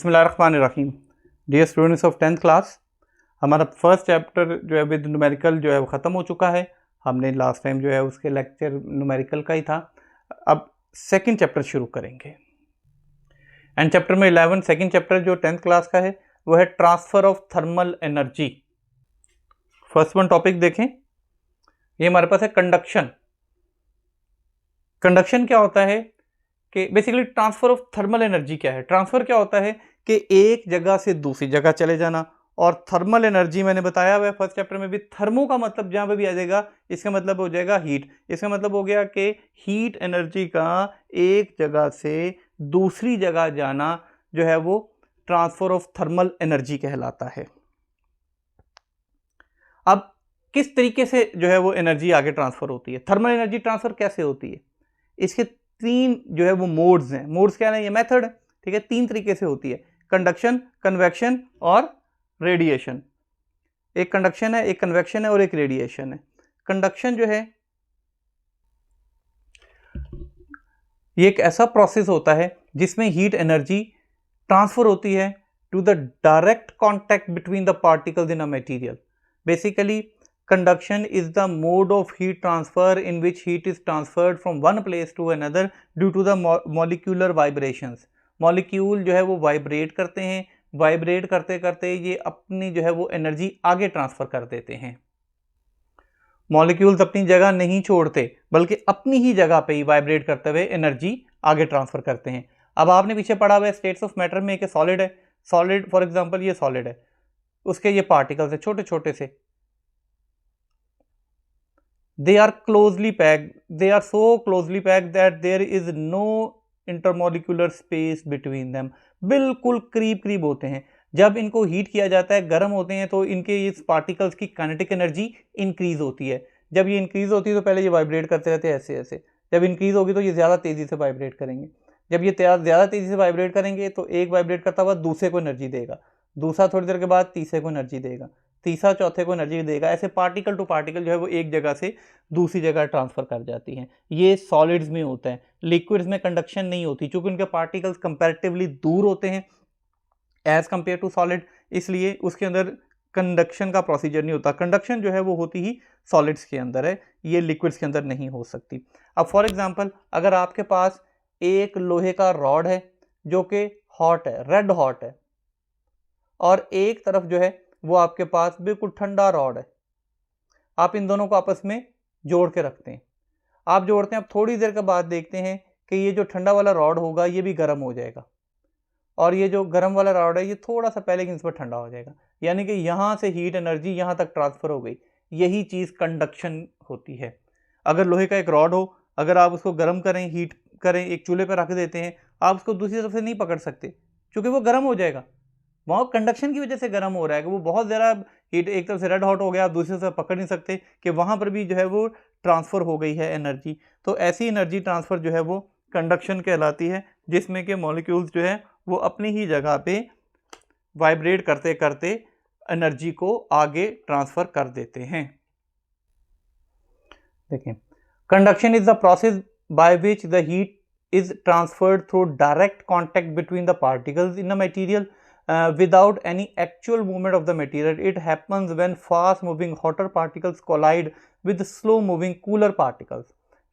बिस्मिल्लाहिर्रहमानिर्रहीम। Dear students of 10th class, हमारा first chapter जो है विद न्यूमेरिकल जो है वो ख़त्म हो चुका है। हमने लास्ट टाइम जो है उसके लेक्चर न्यूमेरिकल का ही था। अब सेकंड चैप्टर शुरू करेंगे एंड चैप्टर में 11 सेकंड चैप्टर जो 10th क्लास का है वो है transfer of thermal energy. First one topic देखें, ये हमारे पास है कंडक्शन। कंडक्शन क्या होता है कि basically transfer of thermal energy क्या है। ट्रांसफर क्या होता है कि एक जगह से दूसरी जगह चले जाना। और थर्मल एनर्जी मैंने बताया हुआ है फर्स्ट चैप्टर में भी। थर्मो का मतलब जहां पे भी आ जाएगा इसका मतलब हो जाएगा हीट। इसका मतलब हो गया कि हीट एनर्जी का एक जगह से दूसरी जगह जाना जो है वो ट्रांसफर ऑफ थर्मल एनर्जी कहलाता है। अब किस तरीके से जो है वो एनर्जी आगे ट्रांसफर होती है, थर्मल एनर्जी ट्रांसफर कैसे होती है, इसके तीन जो है वो मोड्स हैं। मोड्स क्या है, ये मेथड है, ठीक है। तीन तरीके से होती है, कंडक्शन, कन्वेक्शन और रेडिएशन। एक कंडक्शन है, एक कन्वेक्शन है और एक रेडिएशन है। कंडक्शन जो है ये एक ऐसा प्रोसेस होता है जिसमें हीट एनर्जी ट्रांसफर होती है to the direct contact between the particles in a material. Basically conduction is the mode of heat transfer in which heat is transferred from one place to another due to the molecular vibrations। Molecule जो है वो vibrate करते हैं, vibrate करते करते ये अपनी जो है वो एनर्जी आगे ट्रांसफर कर देते हैं। मॉलिक्यूल्स अपनी जगह नहीं छोड़ते बल्कि अपनी ही जगह पे ही वाइब्रेट करते हुए एनर्जी आगे ट्रांसफर करते हैं। अब आपने पीछे पढ़ा हुआ है स्टेट्स ऑफ मैटर में, एक सॉलिड है, सॉलिड फॉर एग्जांपल ये सॉलिड है, उसके ये पार्टिकल्स है छोटे छोटे से, they are closely packed, they are so closely packed that there is no intermolecular space between them। बिल्कुल करीब करीब होते हैं। जब इनको हीट किया जाता है, गर्म होते हैं, तो इनके इस पार्टिकल्स की काइनेटिक एनर्जी इंक्रीज होती है। जब ये इंक्रीज होती है तो पहले ये वाइब्रेट करते रहते हैं ऐसे ऐसे, जब इंक्रीज होगी तो ये ज़्यादा तेज़ी से वाइब्रेट करेंगे। जब ये ज़्यादा तेज़ी से वाइब्रेट करेंगे तो एक वाइब्रेट करता हुआ दूसरे को एनर्जी देगा, दूसरा थोड़ी देर के बाद तीसरे को एनर्जी देगा, तीसरा चौथे को एनर्जी देगा। ऐसे पार्टिकल टू पार्टिकल जो है वो एक जगह से दूसरी जगह ट्रांसफर कर जाती हैं। ये सॉलिड्स में होता है। लिक्विड्स में कंडक्शन नहीं होती क्योंकि उनके पार्टिकल्स कंपैरेटिवली दूर होते हैं एज कंपेयर टू सॉलिड, इसलिए उसके अंदर कंडक्शन का प्रोसीजर नहीं होता। कंडक्शन जो है वो होती ही सॉलिड्स के अंदर है, ये लिक्विड्स के अंदर नहीं हो सकती। अब फॉर एग्जांपल अगर आपके पास एक लोहे का रॉड है जो कि हॉट है, रेड हॉट है, और एक तरफ जो है वो आपके पास बिल्कुल ठंडा रॉड है, आप इन दोनों को आपस में जोड़ के रखते हैं। आप जोड़ते हैं, अब थोड़ी देर के बाद देखते हैं कि ये जो ठंडा वाला रॉड होगा ये भी गर्म हो जाएगा, और ये जो गर्म वाला रॉड है ये थोड़ा सा पहले की निस्बत ठंडा हो जाएगा, यानी कि यहाँ से हीट एनर्जी यहाँ तक ट्रांसफर हो गई। यही चीज़ कंडक्शन होती है। अगर लोहे का एक रॉड हो, अगर आप उसको गर्म करें, हीट करें, एक चूल्हे पर रख देते हैं, आप उसको दूसरी तरफ से नहीं पकड़ सकते क्योंकि वो गर्म हो जाएगा। वहाँ कंडक्शन की वजह से गर्म हो रहा है कि वो बहुत ज़्यादा हीट, एक तरफ से रेड हॉट हो गया, आप दूसरी तरफ पकड़ नहीं सकते, कि वहाँ पर भी जो है वो ट्रांसफ़र हो गई है एनर्जी। तो ऐसी एनर्जी ट्रांसफ़र जो है वो कंडक्शन कहलाती है, जिसमें कि मॉलिक्यूल्स जो है वो अपनी ही जगह पे वाइब्रेट करते करते एनर्जी को आगे ट्रांसफ़र कर देते हैं। देखें, conduction is the process by which the heat is transferred through direct contact between the particles in a material without any actual movement of the material। It happens when fast moving hotter particles collide with slow moving cooler particles।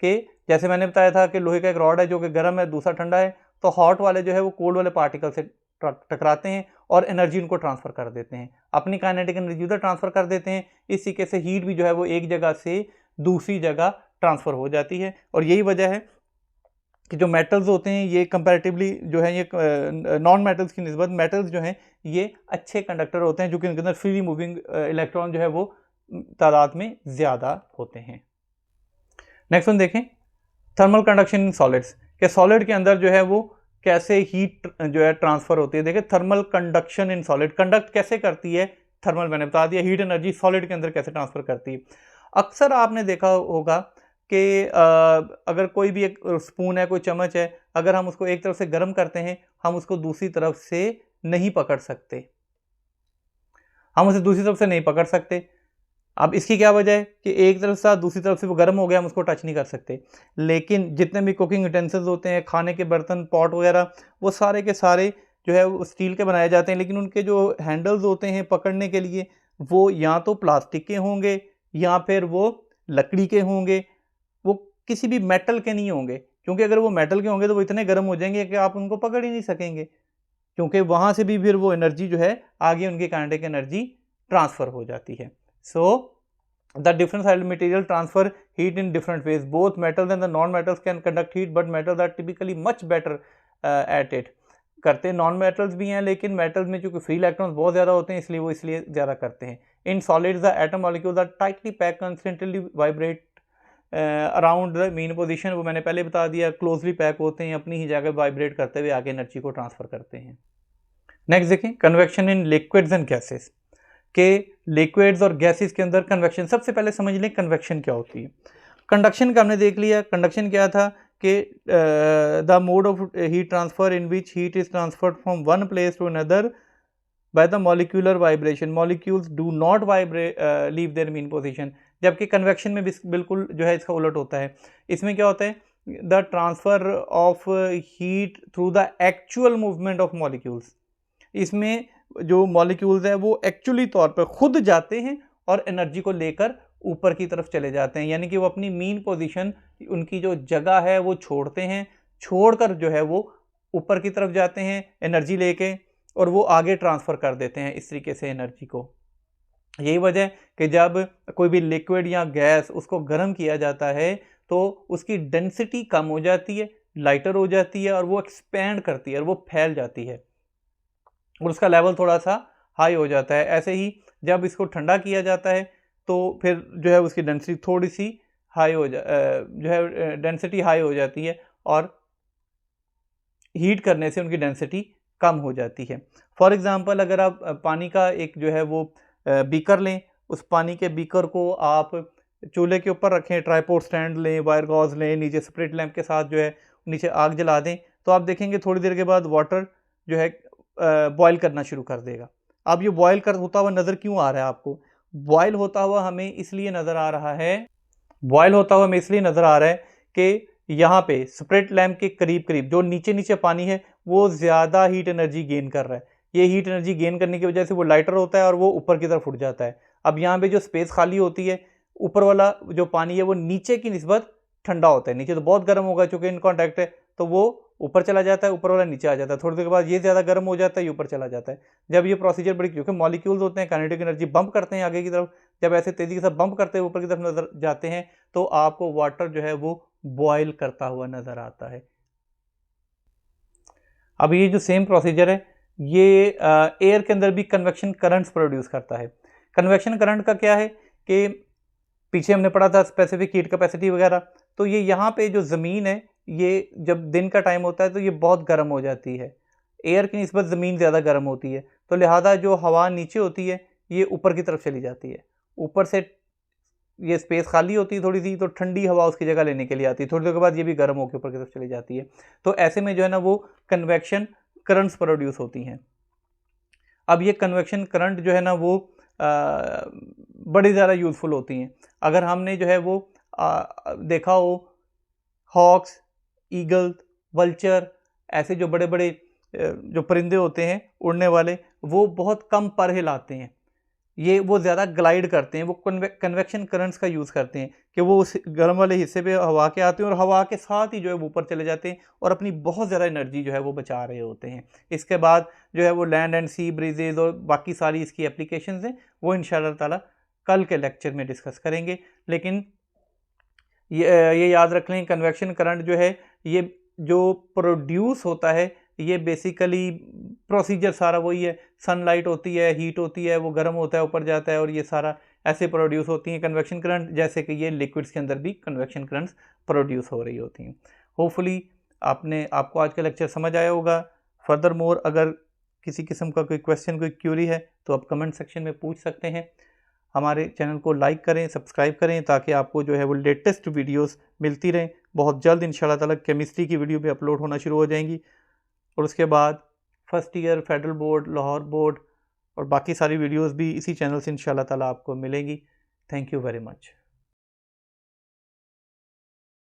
के जैसे मैंने बताया था कि लोहे का एक rod है जो कि गर्म है, दूसरा ठंडा है, तो हॉट वाले जो है वो कोल्ड वाले पार्टिकल से टकराते हैं और एनर्जी उनको ट्रांसफ़र कर देते हैं, अपनी काइनेटिक एनर्जी उधर ट्रांसफ़र कर देते हैं। इस तरीके से हीट भी जो है वो एक जगह से दूसरी जगह ट्रांसफ़र हो जाती है। और यही वजह है कि जो मेटल्स होते हैं ये कंपैरेटिवली जो है ये नॉन मेटल्स की निस्बत मेटल्स जो हैं ये अच्छे कंडक्टर होते हैं, जो कि उनके अंदर फ्रीली मूविंग इलेक्ट्रॉन जो है वो तादाद में ज़्यादा होते हैं। नेक्स्ट वन देखें, थर्मल कंडक्शन इन सॉलिड्स, कि सॉलिड के अंदर जो है वो कैसे हीट जो है ट्रांसफ़र होती है। देखें, thermal conduction in solid, conduct कैसे करती है थर्मल, मैंने बता दिया, हीट एनर्जी सॉलिड के अंदर कैसे ट्रांसफ़र करती है। अक्सर आपने देखा होगा कि अगर कोई भी एक स्पून है, कोई चम्मच है, अगर हम उसको एक तरफ से गर्म करते हैं, हम उसको दूसरी तरफ से नहीं पकड़ सकते, हम उसे दूसरी तरफ से नहीं पकड़ सकते। अब इसकी क्या वजह है कि एक तरफ से दूसरी तरफ से वो गर्म हो गया, हम उसको टच नहीं कर सकते। लेकिन जितने भी कुकिंग यूटेंसिल्स होते हैं, खाने के बर्तन, पॉट वगैरह, वो सारे के सारे जो है वो स्टील के बनाए जाते हैं, लेकिन उनके जो हैंडल्स होते हैं पकड़ने के लिए वो या तो प्लास्टिक के होंगे या फिर वो लकड़ी के होंगे, वो किसी भी मेटल के नहीं होंगे, क्योंकि अगर वो मेटल के होंगे तो वो इतने गर्म हो जाएंगे कि आप उनको पकड़ ही नहीं सकेंगे, क्योंकि वहाँ से भी फिर वो एनर्जी जो है आगे उनकी काइनेटिक एनर्जी ट्रांसफ़र हो जाती है। So the different side material transfer heat in different ways, both metals and the non metals can conduct heat but metals are typically much better at it. करते non metals भी हैं, लेकिन metals में चूंकि free electrons बहुत ज़्यादा होते हैं इसलिए वो ज़्यादा करते हैं। In solids the atom molecules are tightly pack, constantly vibrate around the mean position, वो मैंने पहले बता दिया, क्लोजली पैक होते हैं, अपनी ही जगह वाइब्रेट करते हुए आगे एनर्जी को ट्रांसफर करते हैं। नेक्स्ट देखें convection in liquids and gases, के लिक्विड्स और गैसेस के अंदर कन्वेक्शन। सबसे पहले समझ लें कन्वेक्शन क्या होती है। कंडक्शन का हमने देख लिया, कंडक्शन क्या था कि the mode of heat transfer in which heat is transferred from one place to another by the molecular vibration, molecules do not leave their mean position. जबकि कन्वेक्शन में बिल्कुल जो है इसका उलट होता है। इसमें क्या होता है, the transfer of heat through the actual movement of molecules. इसमें जो मॉलिक्यूल्स है वो एक्चुअली तौर पर खुद जाते हैं और एनर्जी को लेकर ऊपर की तरफ चले जाते हैं, यानी कि वो अपनी मीन पोजीशन, उनकी जो जगह है वो छोड़ते हैं, छोड़कर जो है वो ऊपर की तरफ जाते हैं एनर्जी लेके, और वो आगे ट्रांसफ़र कर देते हैं इस तरीके से एनर्जी को। यही वजह कि जब कोई भी लिक्विड या गैस उसको गर्म किया जाता है तो उसकी डेंसिटी कम हो जाती है, लाइटर हो जाती है, और वो एक्सपैंड करती है और वो फैल जाती है और उसका लेवल थोड़ा सा हाई हो जाता है। ऐसे ही जब इसको ठंडा किया जाता है तो फिर जो है उसकी डेंसिटी थोड़ी सी हाई हो जो है डेंसिटी हाई हो जाती है और हीट करने से उनकी डेंसिटी कम हो जाती है। फॉर एग्ज़ाम्पल अगर आप पानी का एक जो है वो बीकर लें, उस पानी के बीकर को आप चूल्हे के ऊपर रखें, ट्राइपॉड स्टैंड लें, वायर गॉज लें, नीचे स्प्रिट लैंप के साथ जो है नीचे आग जला दें, तो आप देखेंगे थोड़ी देर के बाद वाटर जो है बॉयल करना शुरू कर देगा। अब ये बॉयल होता हुआ नज़र क्यों आ रहा है आपको? बॉयल होता हुआ हमें इसलिए नज़र आ रहा है कि यहाँ पे स्प्रिट लैंप के करीब करीब जो नीचे नीचे पानी है वो ज़्यादा हीट एनर्जी गेन कर रहा है। ये हीट एनर्जी गेन करने की वजह से वो लाइटर होता है और वो ऊपर की तरफ उठ जाता है। अब यहाँ पे जो स्पेस खाली होती है, ऊपर वाला जो पानी है वो नीचे की निस्बत ठंडा होता है, नीचे तो बहुत गर्म होगा चूँकि इन कॉन्टैक्ट है, तो वो ऊपर चला जाता है, ऊपर वाला नीचे आ जाता है। थोड़ी देर के बाद ये ज़्यादा गर्म हो जाता है, ये ऊपर चला जाता है। जब ये प्रोसीजर बड़ी, क्योंकि मॉलिक्यूल्स होते हैं, काइनेटिक एनर्जी बम्प करते हैं आगे की तरफ, जब ऐसे तेज़ी के साथ बम्प करते हैं ऊपर की तरफ नजर जाते हैं तो आपको वाटर जो है वो बॉयल करता हुआ नज़र आता है। अब ये जो सेम प्रोसीजर है ये एयर के अंदर भी कन्वेक्शन करंट्स प्रोड्यूस करता है। कन्वेक्शन करंट का क्या है कि पीछे हमने पढ़ा था स्पेसिफिक हीट कैपेसिटी वगैरह, तो ये यहाँ पे जो ज़मीन है ये जब दिन का टाइम होता है तो ये बहुत गर्म हो जाती है, एयर की निस्बत ज़मीन ज़्यादा गर्म होती है, तो लिहाजा जो हवा नीचे होती है ये ऊपर की तरफ चली जाती है, ऊपर से ये स्पेस खाली होती है थोड़ी सी, तो ठंडी हवा उसकी जगह लेने के लिए आती है, थोड़ी देर के बाद ये भी गर्म होकर ऊपर की तरफ चली जाती है। तो ऐसे में जो है ना वो कन्वेक्शन करंट्स प्रोड्यूस होती हैं। अब ये कन्वेक्शन करंट जो है ना वो बड़ी ज़्यादा यूज़फुल होती हैं। अगर हमने जो है वो देखा हो हॉक्स, ईगल, वल्चर, ऐसे जो बड़े बड़े जो परिंदे होते हैं उड़ने वाले, वो बहुत कम पर हिलाते हैं, ये वो ज़्यादा ग्लाइड करते हैं, वो कन्वेक्शन करंट्स का यूज़ करते हैं कि वो उस गर्म वाले हिस्से पे हवा के आते हैं और हवा के साथ ही जो है वो ऊपर चले जाते हैं और अपनी बहुत ज़्यादा एनर्जी जो है वो बचा रहे होते हैं। इसके बाद जो है वो लैंड एंड सी ब्रीजेज और बाकी सारी इसकी एप्लीकेशंस हैं वो इंशाअल्लाह ताला कल के लेक्चर में डिस्कस करेंगे। लेकिन ये याद रख लें, कन्वेक्शन करंट जो है ये जो प्रोड्यूस होता है ये बेसिकली प्रोसीजर सारा वही है, सनलाइट होती है, हीट होती है, वो गर्म होता है, ऊपर जाता है और ये सारा ऐसे प्रोड्यूस होती हैं कन्वेक्शन करंट, जैसे कि ये लिक्विड्स के अंदर भी कन्वेक्शन करंट्स प्रोड्यूस हो रही होती हैं। होपफुली आपको आज का लेक्चर समझ आया होगा। फर्दर मोर अगर किसी किस्म का कोई क्वेश्चन, कोई क्यूरी है तो आप कमेंट सेक्शन में पूछ सकते हैं। हमारे चैनल को लाइक करें, सब्सक्राइब करें ताकि आपको जो है वो लेटेस्ट वीडियोस मिलती रहें। बहुत जल्द इंशाल्लाह ताला केमिस्ट्री की वीडियो भी अपलोड होना शुरू हो जाएंगी और उसके बाद first year federal board, Lahore board और बाकी सारी वीडियोस भी इसी चैनल से इंशाल्लाह ताला आपको मिलेंगी। Thank you very much.